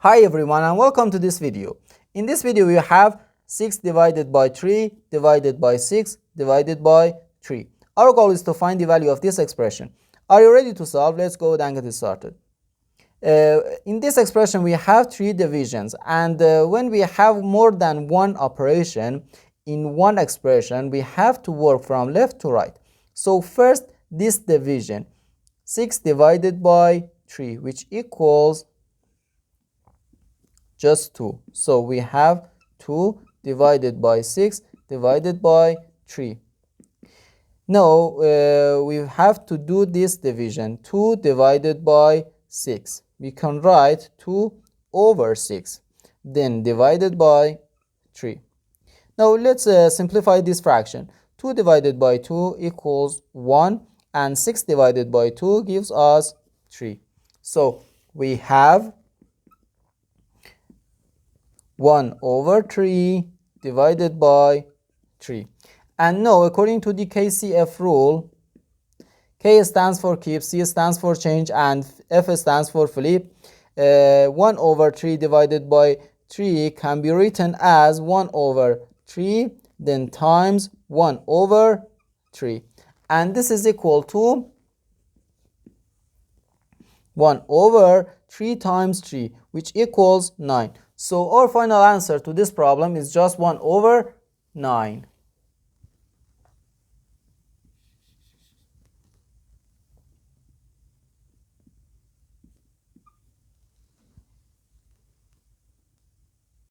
Hi everyone and welcome to this video. In this video we have 6 divided by 3 divided by 6 divided by 3. Our goal is to find the value of this expression. Are you ready to solve? Let's go and get it started. In this expression we have 3 divisions, and when we have more than one operation in one expression we have to work from left to right. So first, this division 6 divided by 3, which equals just 2. So we have 2 divided by 6 divided by 3. Now we have to do this division. 2 divided by 6. We can write 2 over 6. Then divided by 3. Now let's simplify this fraction. 2 divided by 2 equals 1, and 6 divided by 2 gives us 3. So we have 1 over 3 divided by 3. And now, according to the KCF rule, K stands for keep, C stands for change, and F stands for flip. 1 over 3 divided by 3 can be written as 1 over 3 then times 1 over 3. And this is equal to 1 over 3 times 3, which equals 9. So our final answer to this problem is just 1 over 9.